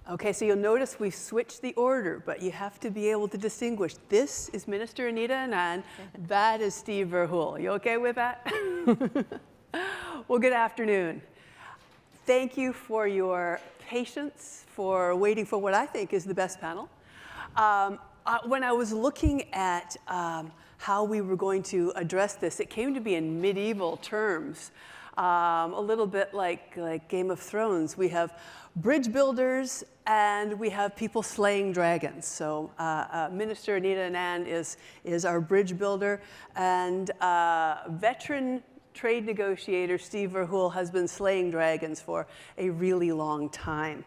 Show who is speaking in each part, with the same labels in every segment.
Speaker 1: Okay, so you'll notice we've switched the order, but you have to be able to distinguish. This is Minister Anita Anand. That is Steve Verhuel. You okay with that? Well, good afternoon. Thank you for your patience, for waiting for what I think is the best panel. When I was looking at how we were going to address this, it came to be in medieval terms, a little bit like Game of Thrones. We have bridge builders and we have people slaying dragons. So Minister Anita Anand is our bridge builder, and veteran trade negotiator Steve Verhuel has been slaying dragons for a really long time.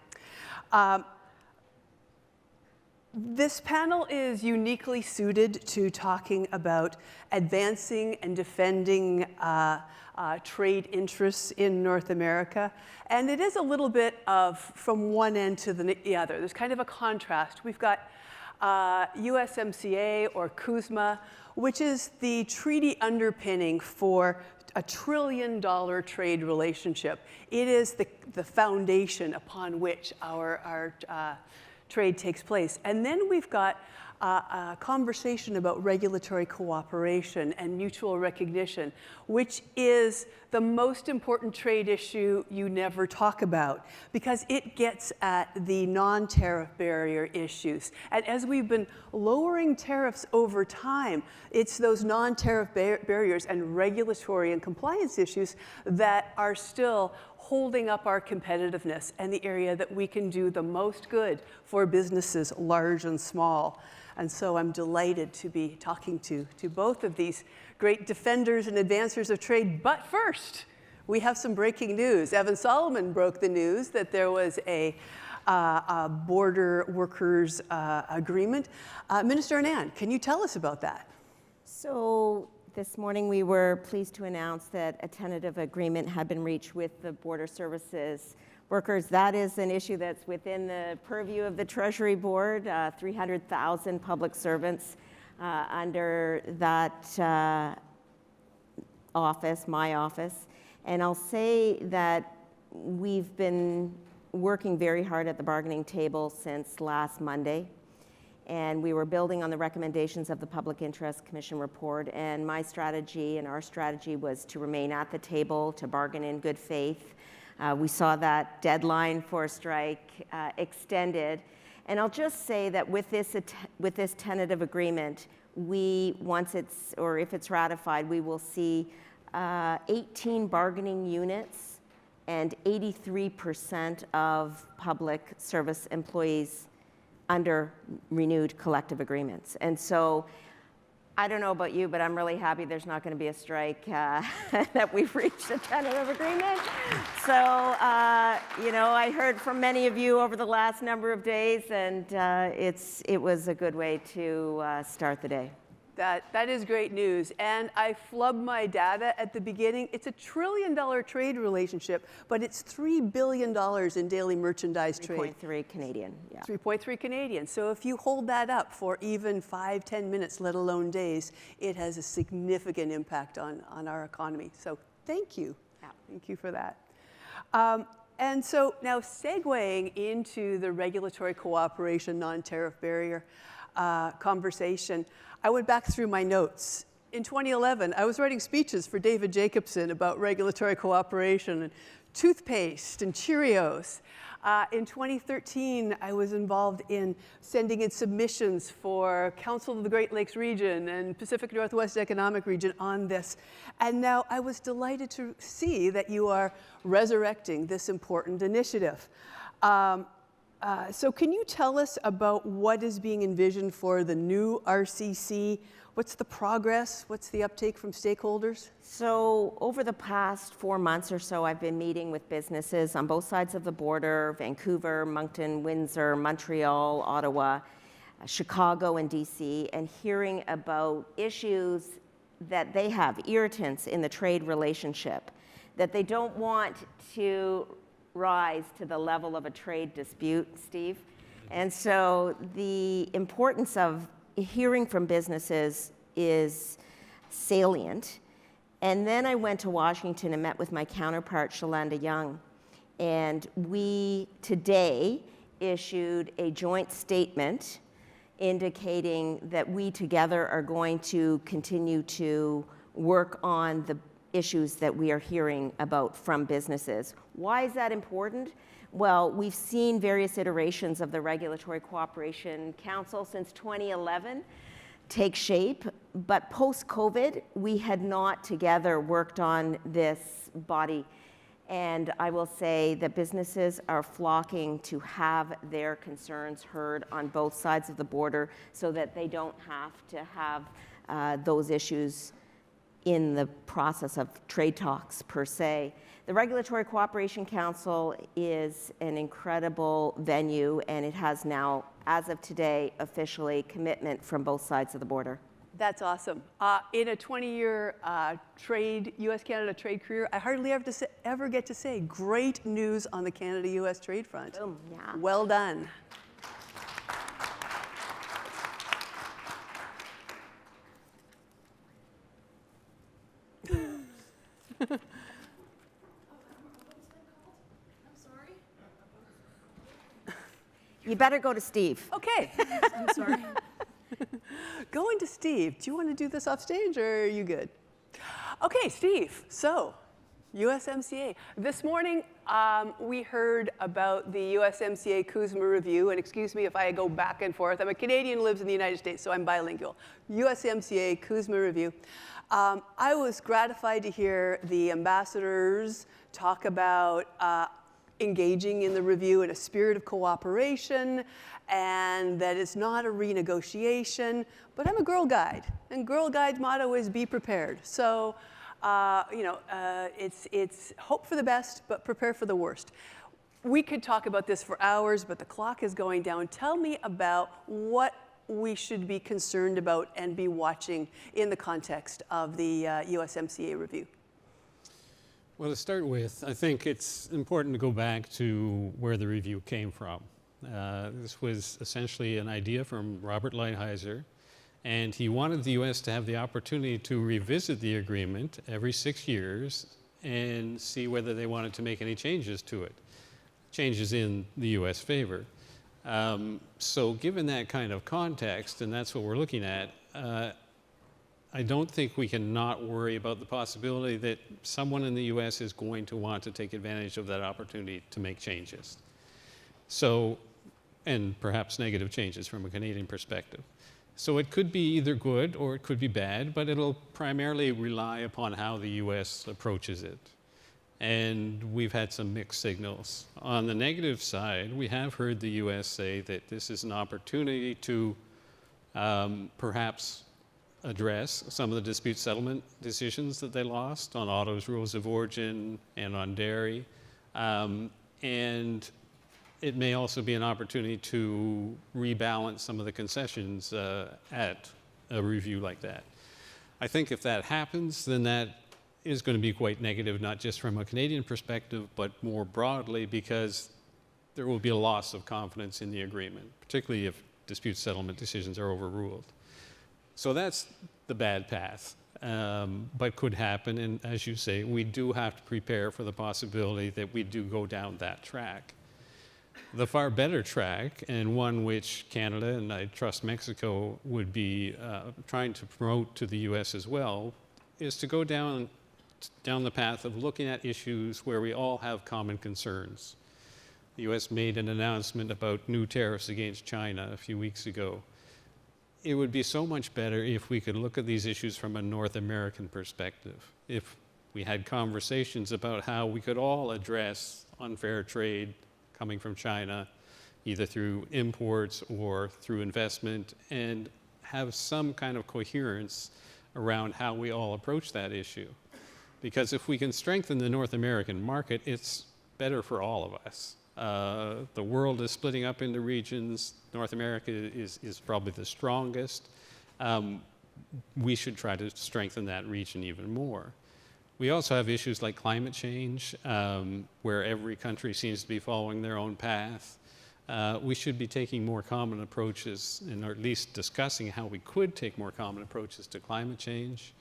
Speaker 1: This panel is uniquely suited to talking about advancing and defending trade interests in North America. And it is a little bit of from one end to the other. There's kind of a contrast. We've got USMCA or CUSMA, which is the treaty underpinning for a $1 trillion trade relationship. It is the foundation upon which our trade takes place. And then we've got a conversation about regulatory cooperation and mutual recognition, which is the most important trade issue you never talk about, because it gets at the non-tariff barrier issues. And as we've been lowering tariffs over time, it's those non-tariff barriers and regulatory and compliance issues that are still holding up our competitiveness and the area that we can do the most good for businesses, large and small. And so I'm delighted to be talking to both of these great defenders and advancers of trade. But first, we have some breaking news. Evan Solomon broke the news that there was a border workers agreement. Minister Anand, can you tell us about that?
Speaker 2: So this morning we were pleased to announce that a tentative agreement had been reached with the Border Services workers. That is an issue that's within the purview of the Treasury Board, 300,000 public servants under that office, my office. And I'll say that we've been working very hard at the bargaining table since last Monday. And we were building on the recommendations of the Public Interest Commission report. And my strategy and our strategy was to remain at the table, to bargain in good faith. We saw that deadline for a strike extended. And I'll just say that with this tentative agreement, once it's, or if it's ratified, we will see 18 bargaining units and 83% of public service employees under renewed collective agreements. And so I don't know about you, but I'm really happy there's not going to be a strike, that we've reached a tentative agreement. So, I heard from many of you over the last number of days, and it was a good way to start the day.
Speaker 1: That is great news. And I flubbed my data at the beginning. It's a $1 trillion trade relationship, but it's $3 billion in daily merchandise trade.
Speaker 2: 3.3 Canadian, yeah.
Speaker 1: 3.3 Canadian. So if you hold that up for even 5-10 minutes, let alone days, it has a significant impact on our economy. So thank you.
Speaker 2: Yeah.
Speaker 1: Thank you for that. And so now segueing into the regulatory cooperation, non-tariff barrier conversation, I went back through my notes. In 2011, I was writing speeches for David Jacobson about regulatory cooperation and toothpaste and Cheerios. In 2013, I was involved in sending in submissions for Council of the Great Lakes Region and Pacific Northwest Economic Region on this. And now I was delighted to see that you are resurrecting this important initiative. So can you tell us about what is being envisioned for the new RCC? What's the progress? What's the uptake from stakeholders?
Speaker 2: So over the past 4 months or so, I've been meeting with businesses on both sides of the border, Vancouver, Moncton, Windsor, Montreal, Ottawa, Chicago, and DC, and hearing about issues that they have, irritants in the trade relationship, that they don't want to rise to the level of a trade dispute, Steve. And so the importance of hearing from businesses is salient. And then I went to Washington and met with my counterpart, Shalanda Young. And we today issued a joint statement indicating that we together are going to continue to work on the issues that we are hearing about from businesses. Why is that important? Well, we've seen various iterations of the Regulatory Cooperation Council since 2011 take shape, but post-COVID, we had not together worked on this body. And I will say that businesses are flocking to have their concerns heard on both sides of the border so that they don't have to have those issues in the process of trade talks per se. The Regulatory Cooperation Council is an incredible venue, and it has now, as of today, officially commitment from both sides of the border.
Speaker 1: That's awesome. In a 20-year U.S.-Canada trade career, I hardly ever get to say great news on the Canada-U.S. trade front.
Speaker 2: Boom, yeah.
Speaker 1: Well done.
Speaker 2: You better go to Steve.
Speaker 1: Okay. I'm sorry. Going to Steve. Do you want to do this off stage or are you good? Okay, Steve. So, USMCA. This morning, we heard about the USMCA Kuzma review, and excuse me if I go back and forth. I'm a Canadian who lives in the United States, so I'm bilingual. USMCA Kuzma review. I was gratified to hear the ambassadors talk about engaging in the review in a spirit of cooperation, and that it's not a renegotiation. But I'm a Girl Guide, and Girl Guide's motto is be prepared. So, it's hope for the best, but prepare for the worst. We could talk about this for hours, but the clock is going down. Tell me about what we should be concerned about and be watching in the context of the USMCA review.
Speaker 3: Well, to start with, I think it's important to go back to where the review came from. This was essentially an idea from Robert Lighthizer, and he wanted the U.S. to have the opportunity to revisit the agreement every 6 years and see whether they wanted to make any changes to it, changes in the U.S. favor. So given that kind of context, and that's what we're looking at, I don't think we can not worry about the possibility that someone in the U.S. is going to want to take advantage of that opportunity to make changes. So, and perhaps negative changes from a Canadian perspective. So it could be either good or it could be bad, but it'll primarily rely upon how the U.S. approaches it. And we've had some mixed signals. On the negative side, we have heard the U.S. say that this is an opportunity to perhaps address some of the dispute settlement decisions that they lost on autos, rules of origin, and on dairy. And it may also be an opportunity to rebalance some of the concessions at a review like that. I think if that happens, then that is going to be quite negative, not just from a Canadian perspective, but more broadly, because there will be a loss of confidence in the agreement, particularly if dispute settlement decisions are overruled. So that's the bad path, but could happen. And as you say, we do have to prepare for the possibility that we do go down that track. The far better track, and one which Canada and I trust Mexico would be trying to promote to the U.S. as well, is to go down the path of looking at issues where we all have common concerns. The U.S. made an announcement about new tariffs against China a few weeks ago. It would be so much better if we could look at these issues from a North American perspective. If we had conversations about how we could all address unfair trade coming from China, either through imports or through investment, and have some kind of coherence around how we all approach that issue. Because if we can strengthen the North American market, it's better for all of us. The world is splitting up into regions. North America is probably the strongest. We should try to strengthen that region even more. We also have issues like climate change, where every country seems to be following their own path. We should be taking more common approaches, or at least discussing how we could take more common approaches to climate change.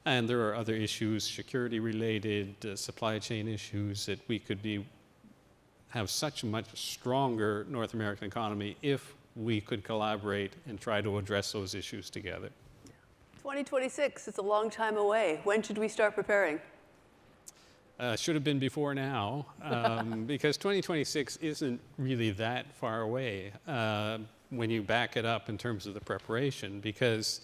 Speaker 3: And there are other issues, security-related, supply chain issues that we could be have such a much stronger North American economy if we could collaborate and try to address those issues together.
Speaker 1: 2026, it's a long time away. When should we start preparing?
Speaker 3: Should have been before now, because 2026 isn't really that far away when you back it up in terms of the preparation, because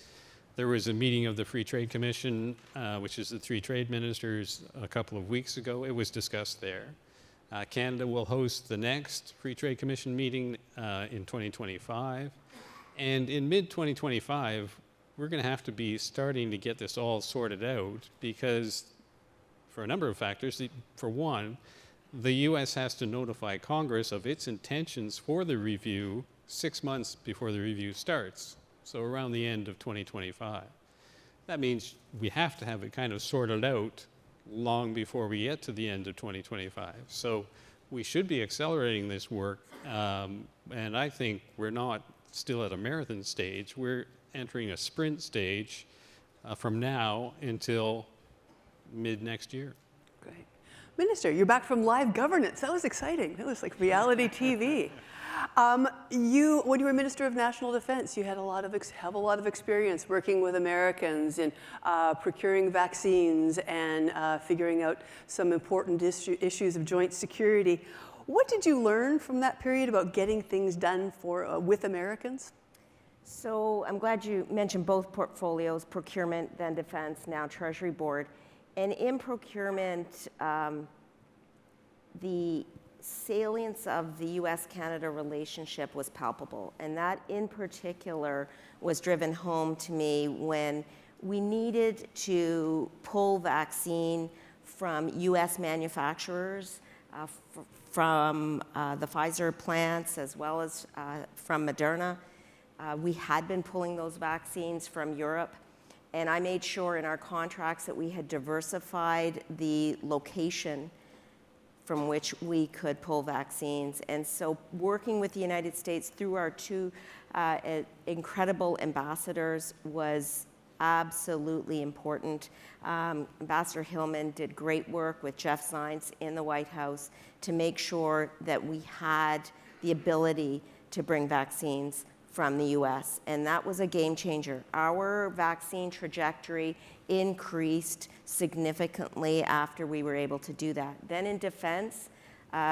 Speaker 3: there was a meeting of the Free Trade Commission, which is the three trade ministers, a couple of weeks ago. It was discussed there. Canada will host the next Free Trade Commission meeting in 2025. And in mid-2025, we're going to have to be starting to get this all sorted out because for a number of factors. For one, the U.S. has to notify Congress of its intentions for the review 6 months before the review starts, so around the end of 2025. That means we have to have it kind of sorted out long before we get to the end of 2025. So we should be accelerating this work, and I think we're not still at a marathon stage. We're entering a sprint stage from now until mid next year.
Speaker 1: Great. Minister, you're back from live governance. That was exciting. That was like reality TV. When you were Minister of National Defense, you had have a lot of experience working with Americans in procuring vaccines and figuring out some important issues of joint security. What did you learn from that period about getting things done with Americans?
Speaker 2: So I'm glad you mentioned both portfolios, procurement, then defense, now Treasury Board. And in procurement, the salience of the US-Canada relationship was palpable. And that in particular was driven home to me when we needed to pull vaccine from US manufacturers, from the Pfizer plants as well as from Moderna. We had been pulling those vaccines from Europe. And I made sure in our contracts that we had diversified the location from which we could pull vaccines. And so working with the United States through our two incredible ambassadors was absolutely important. Ambassador Hillman did great work with Jeff Zients in the White House to make sure that we had the ability to bring vaccines from the US, and that was a game changer. Our vaccine trajectory increased significantly after we were able to do that. Then in defense,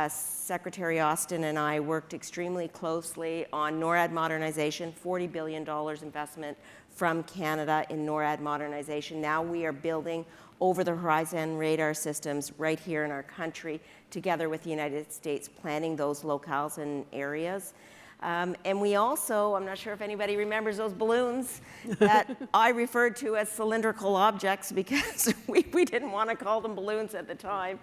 Speaker 2: Secretary Austin and I worked extremely closely on NORAD modernization, $40 billion investment from Canada in NORAD modernization. Now we are building over-the-horizon radar systems right here in our country, together with the United States, planning those locales and areas. And we also, I'm not sure if anybody remembers those balloons that I referred to as cylindrical objects because we didn't want to call them balloons at the time.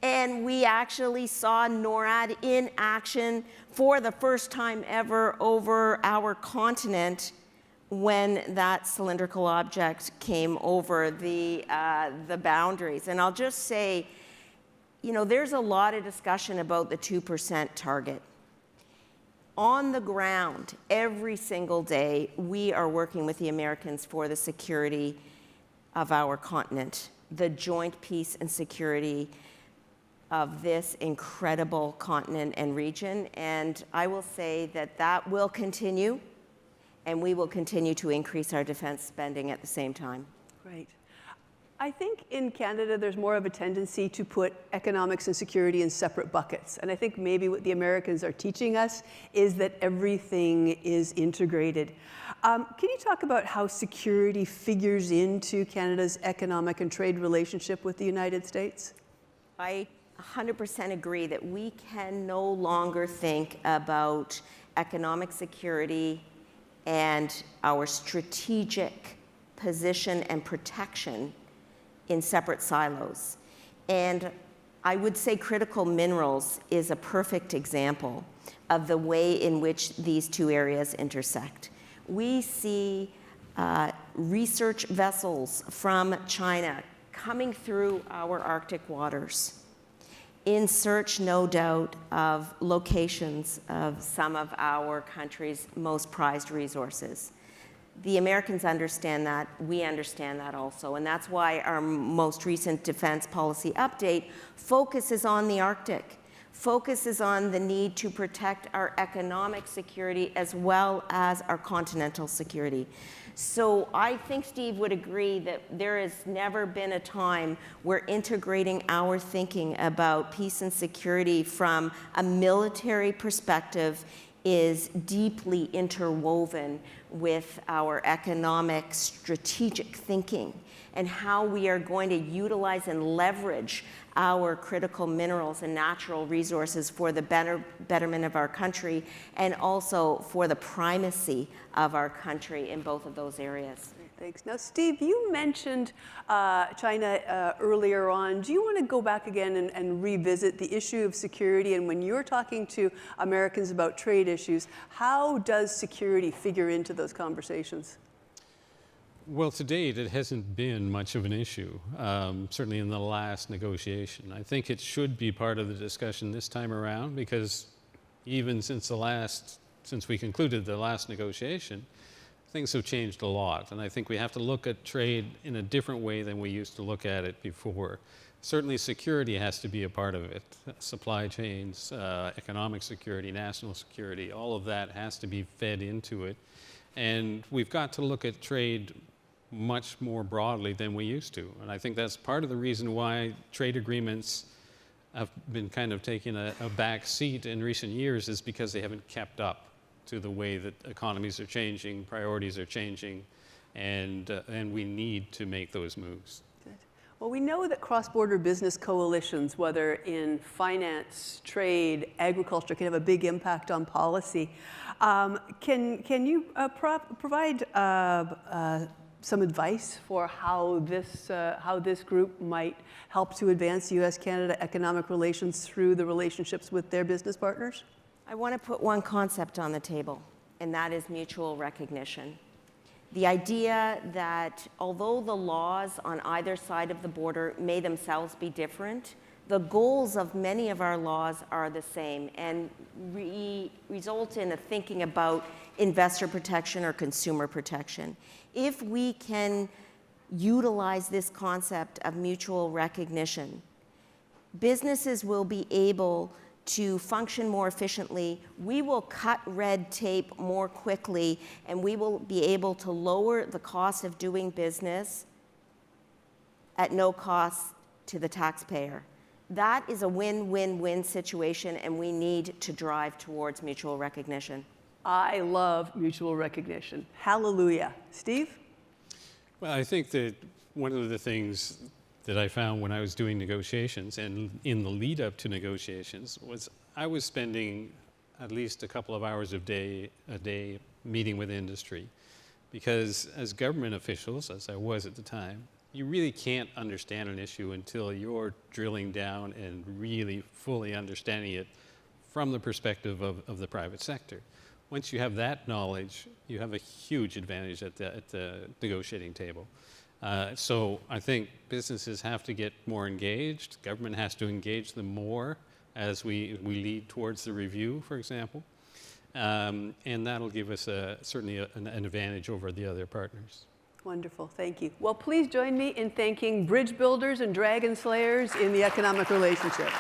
Speaker 2: And we actually saw NORAD in action for the first time ever over our continent when that cylindrical object came over the boundaries. And I'll just say, you know, there's a lot of discussion about the 2% target. On the ground, every single day, we are working with the Americans for the security of our continent, the joint peace and security of this incredible continent and region. And I will say that that will continue, and we will continue to increase our defense spending at the same time.
Speaker 1: Great. I think in Canada, there's more of a tendency to put economics and security in separate buckets. And I think maybe what the Americans are teaching us is that everything is integrated. Can you talk about how security figures into Canada's economic and trade relationship with the United States?
Speaker 2: I 100% agree that we can no longer think about economic security and our strategic position and protection in separate silos. And I would say critical minerals is a perfect example of the way in which these two areas intersect. We see research vessels from China coming through our Arctic waters in search, no doubt, of locations of some of our country's most prized resources. The Americans understand that, we understand that also, and that's why our most recent defense policy update focuses on the Arctic. focuses on the need to protect our economic security as well as our continental security. So I think Steve would agree that there has never been a time where integrating our thinking about peace and security from a military perspective is deeply interwoven with our economic strategic thinking and how we are going to utilize and leverage our critical minerals and natural resources for the betterment of our country and also for the primacy of our country in both of those areas.
Speaker 1: Thanks. Now, Steve, you mentioned China earlier on. Do you want to go back again and revisit the issue of security? And when you're talking to Americans about trade issues, how does security figure into those conversations?
Speaker 3: Well, to date, it hasn't been much of an issue, certainly in the last negotiation. I think it should be part of the discussion this time around because even since we concluded the last negotiation, things have changed a lot. And I think we have to look at trade in a different way than we used to look at it before. Certainly security has to be a part of it. Supply chains, economic security, national security, all of that has to be fed into it. And we've got to look at trade much more broadly than we used to. And I think that's part of the reason why trade agreements have been kind of taking a back seat in recent years is because they haven't kept up to the way that economies are changing, priorities are changing, and we need to make those moves.
Speaker 1: Good. Well, we know that cross-border business coalitions, whether in finance, trade, agriculture, can have a big impact on policy. Can you provide some advice for how this group might help to advance U.S.-Canada economic relations through the relationships with their business partners?
Speaker 2: I want to put one concept on the table, and that is mutual recognition. The idea that although the laws on either side of the border may themselves be different, the goals of many of our laws are the same and result in a thinking about investor protection or consumer protection. If we can utilize this concept of mutual recognition, businesses will be able to function more efficiently, we will cut red tape more quickly, and we will be able to lower the cost of doing business at no cost to the taxpayer. That is a win-win-win situation, and we need to drive towards mutual recognition.
Speaker 1: I love mutual recognition. Hallelujah. Steve?
Speaker 3: Well, I think that one of the things that I found when I was doing negotiations and in the lead up to negotiations was I was spending at least a couple of hours a day meeting with industry. Because as government officials, as I was at the time, you really can't understand an issue until you're drilling down and really fully understanding it from the perspective of the private sector. Once you have that knowledge, you have a huge advantage at the negotiating table. So I think businesses have to get more engaged. Government has to engage them more as we lead towards the review, for example. And that'll give us certainly an advantage over the other partners.
Speaker 1: Wonderful, thank you. Well, please join me in thanking bridge builders and dragon slayers in the economic relationship.